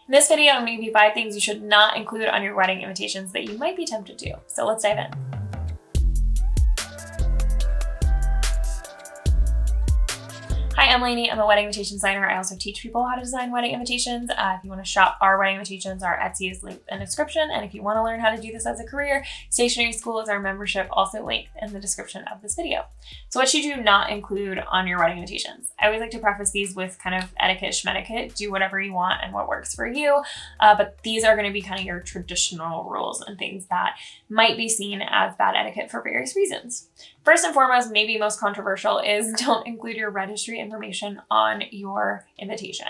In this video, I'm going to give you 5 things you should not include on your wedding invitations that you might be tempted to. So let's dive in. Hi, I'm Laney. I'm a wedding invitation designer. I also teach people how to design wedding invitations. If you want to shop our wedding invitations, our Etsy is linked in the description. And if you want to learn how to do this as a career, Stationery School is our membership, also linked in the description of this video. So what should you not include on your wedding invitations? I always like to preface these with kind of etiquette, schmetiquette. Do whatever you want and what works for you. But these are going to be kind of your traditional rules and things that might be seen as bad etiquette for various reasons. First and foremost, maybe most controversial, is don't include your registry information on your invitation.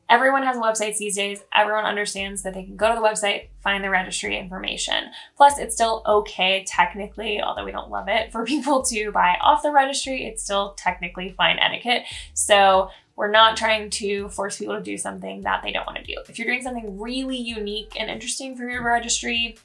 Everyone has websites these days. Everyone understands that they can go to the website, find the registry information. Plus, it's still okay technically, although we don't love it, for people to buy off the registry. It's still technically fine etiquette. So we're not trying to force people to do something that they don't want to do. If you're doing something really unique and interesting for your registry,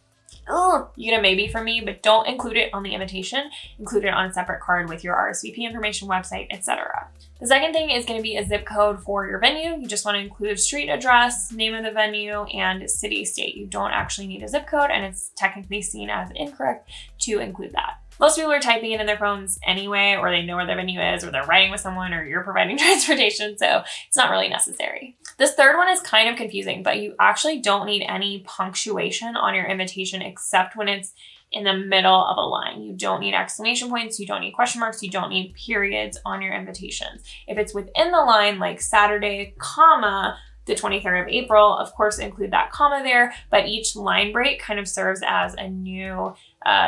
you get a maybe from me, but don't include it on the invitation. Include it on a separate card with your RSVP information, website, etc. The second thing is going to be a zip code for your venue. You just want to include street address, name of the venue, and city, state. You don't actually need a zip code, and it's technically seen as incorrect to include that. Most people are typing it in their phones anyway, or they know where their venue is, or they're riding with someone, or you're providing transportation, so it's not really necessary. This third one is kind of confusing, but you actually don't need any punctuation on your invitation except when it's in the middle of a line. You don't need exclamation points, you don't need question marks, you don't need periods on your invitations. If it's within the line, like Saturday, comma, the 23rd of April, of course, include that comma there, but each line break kind of serves as a new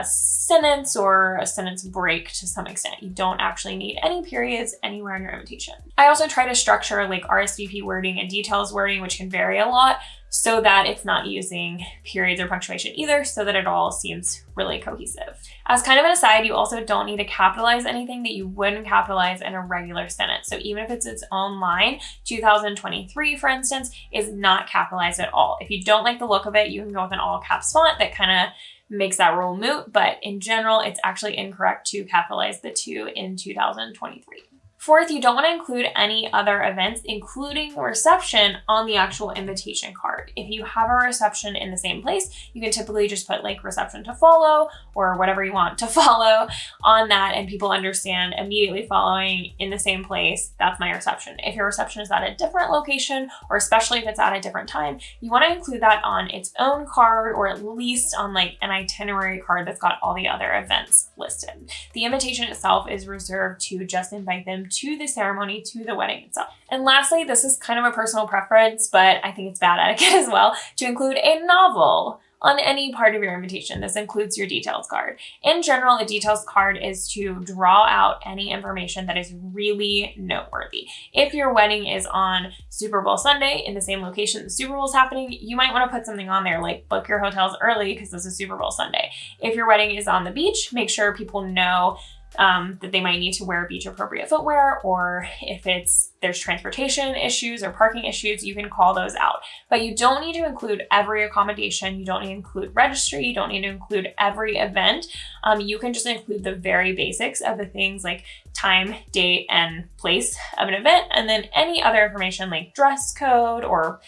sentence or a sentence break to some extent. You don't actually need any periods anywhere in your invitation. I also try to structure like RSVP wording and details wording, which can vary a lot, so that it's not using periods or punctuation either, so that it all seems really cohesive. As kind of an aside, you also don't need to capitalize anything that you wouldn't capitalize in a regular sentence. So even if it's its own line, 2023, for instance, is not capitalized at all. If you don't like the look of it, you can go with an all caps font that kind of makes that rule moot, but in general, it's actually incorrect to capitalize the 2 in 2023. Fourth, you don't want to include any other events, including a reception, on the actual invitation card. If you have a reception in the same place, you can typically just put like reception to follow or whatever you want to follow on that, and people understand immediately following in the same place, that's my reception. If your reception is at a different location, or especially if it's at a different time, you want to include that on its own card, or at least on like an itinerary card that's got all the other events listed. The invitation itself is reserved to just invite them to the ceremony, to the wedding itself. And lastly, this is kind of a personal preference, but I think it's bad etiquette as well, to include a novel on any part of your invitation. This includes your details card. In general, a details card is to draw out any information that is really noteworthy. If your wedding is on Super Bowl Sunday in the same location the Super Bowl is happening, you might want to put something on there like book your hotels early because this is Super Bowl Sunday. If your wedding is on the beach, make sure people know that they might need to wear beach appropriate footwear, or if there's transportation issues or parking issues, you can call those out. But you don't need to include every accommodation. You don't need to include registry. You don't need to include every event. You can just include the very basics of the things like time, date, and place of an event, and then any other information like dress code or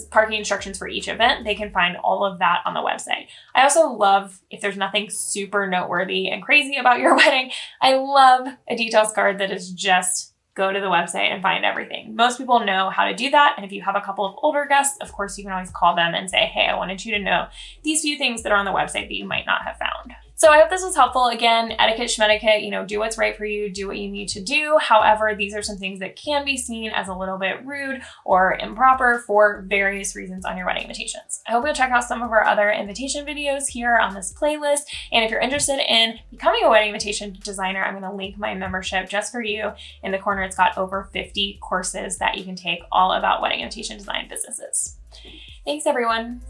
parking instructions for each event. They can find all of that on the website. I also love, if there's nothing super noteworthy and crazy about your wedding, I love a details card that is just go to the website and find everything. Most people know how to do that. And if you have a couple of older guests, of course, you can always call them and say, hey, I wanted you to know these few things that are on the website that you might not have found. So I hope this was helpful. Again, etiquette, schmetiquette, do what's right for you, do what you need to do. However, these are some things that can be seen as a little bit rude or improper for various reasons on your wedding invitations. I hope you'll check out some of our other invitation videos here on this playlist. And if you're interested in becoming a wedding invitation designer, I'm going to link my membership just for you. In the corner, it's got over 50 courses that you can take all about wedding invitation design businesses. Thanks, everyone.